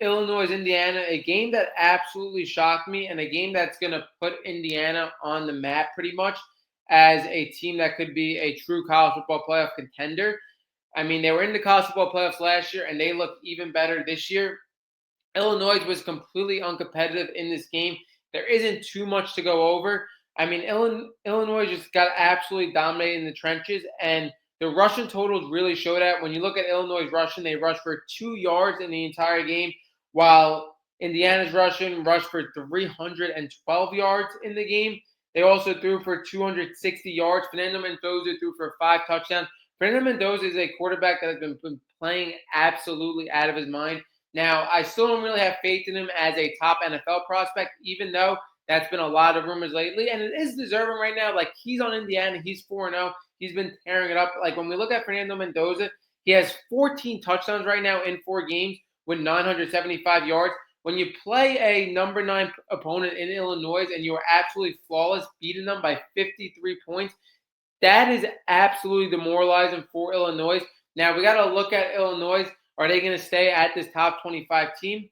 Illinois, Indiana, a game that absolutely shocked me and a game that's going to put Indiana on the map pretty much as a team that could be a true college football playoff contender. I mean, they were in the college football playoffs last year and they look even better this year. Illinois was completely uncompetitive in this game. There isn't too much to go over. I mean, Illinois just got absolutely dominated in the trenches, and the rushing totals really show that. When you look at Illinois' rushing, they rushed for 2 yards in the entire game, while Indiana's rushing rushed for 312 yards in the game. They also threw for 260 yards. Fernando Mendoza threw for 5 touchdowns. Fernando Mendoza is a quarterback that has been playing absolutely out of his mind. Now, I still don't really have faith in him as a top NFL prospect, even though that's been a lot of rumors lately. And it is deserving right now. Like, he's on Indiana. He's 4-0. He's been tearing it up. Like, when we look at Fernando Mendoza, he has 14 touchdowns right now in 4 games with 975 yards. When you play a number 9 opponent in Illinois and you are absolutely flawless, beating them by 53 points, that is absolutely demoralizing for Illinois. Now, we got to look at Illinois. Are they going to stay at this top 25 team?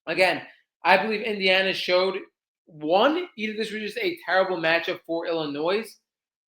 Again, I believe Indiana showed, one, either this was just a terrible matchup for Illinois,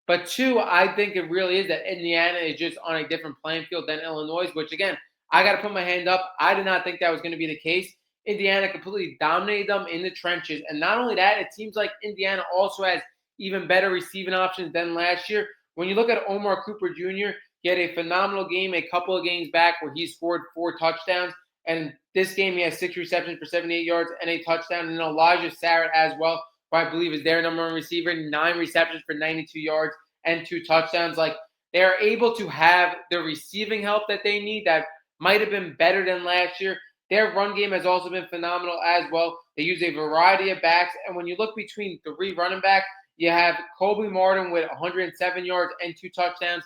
but two, I think it really is that Indiana is just on a different playing field than Illinois, which, again, I got to put my hand up. I did not think that was going to be the case. Indiana completely dominated them in the trenches. And not only that, it seems like Indiana also has even better receiving options than last year. When you look at Omar Cooper Jr., he had a phenomenal game a couple of games back where he scored 4 touchdowns. And this game, he has 6 receptions for 78 yards and a touchdown. And Elijah Sarrett as well, who I believe is their number 1 receiver, 9 receptions for 92 yards and 2 touchdowns. Like, they are able to have the receiving help that they need that might have been better than last year. Their run game has also been phenomenal as well. They use a variety of backs. And when you look between 3 running backs, you have Colby Martin with 107 yards and 2 touchdowns.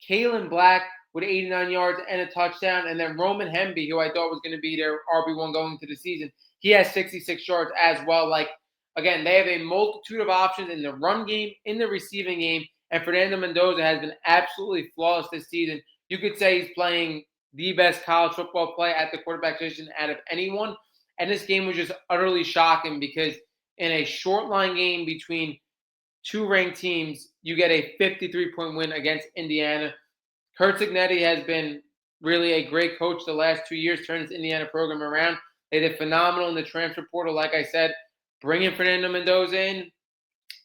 Kalen Black with 89 yards and a touchdown. And then Roman Hemby, who I thought was going to be their RB1 going into the season, he has 66 yards as well. Like, again, they have a multitude of options in the run game, in the receiving game. And Fernando Mendoza has been absolutely flawless this season. You could say he's playing the best college football play at the quarterback position out of anyone. And this game was just utterly shocking because in a short line game between 2 ranked teams, you get a 53-point win against Indiana. Kurt Cignetti has been really a great coach the last 2 years, turned this Indiana program around. They did phenomenal in the transfer portal, like I said, bringing Fernando Mendoza in,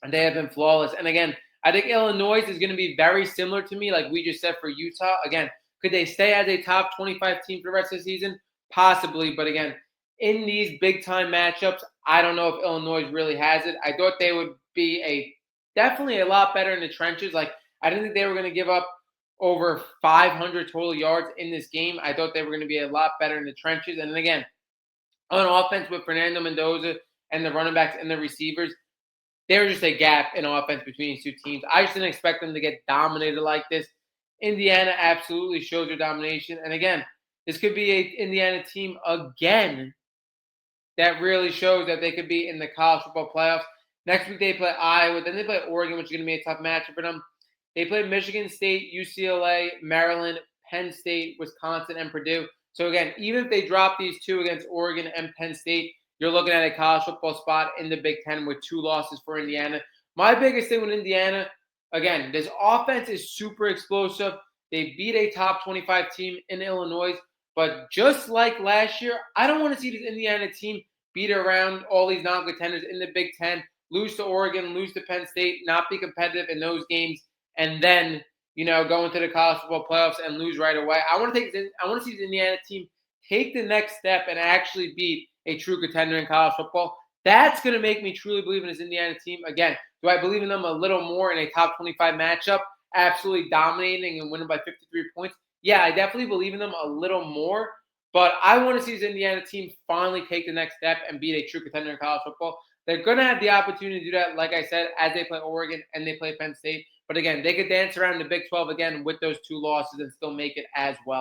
and they have been flawless. And again, I think Illinois is going to be very similar to me, like we just said for Utah. Again, could they stay as a top 25 team for the rest of the season? Possibly, but again, in these big-time matchups, I don't know if Illinois really has it. I thought they would be definitely a lot better in the trenches. Like, I didn't think they were going to give up over 500 total yards in this game. I thought they were going to be a lot better in the trenches. And then again, on offense with Fernando Mendoza and the running backs and the receivers, there was just a gap in offense between these 2 teams. I just didn't expect them to get dominated like this. Indiana absolutely shows their domination. And again, this could be an Indiana team again that really shows that they could be in the college football playoffs. Next week they play Iowa. Then they play Oregon, which is going to be a tough matchup for them. They play Michigan State, UCLA, Maryland, Penn State, Wisconsin, and Purdue. So again, even if they drop these 2 against Oregon and Penn State, you're looking at a college football spot in the Big Ten with 2 losses for Indiana. My biggest thing with Indiana, again, this offense is super explosive. They beat a top 25 team in Illinois. But just like last year, I don't want to see this Indiana team beat around all these non-contenders in the Big Ten, lose to Oregon, lose to Penn State, not be competitive in those games, and then, go into the college football playoffs and lose right away. I want to see the Indiana team take the next step and actually beat a true contender in college football. That's going to make me truly believe in this Indiana team. Again, do I believe in them a little more in a top 25 matchup, absolutely dominating and winning by 53 points? Yeah, I definitely believe in them a little more, but I want to see this Indiana team finally take the next step and beat a true contender in college football. They're going to have the opportunity to do that, like I said, as they play Oregon and they play Penn State. But again, they could dance around the Big 12 again with those 2 losses and still make it as well.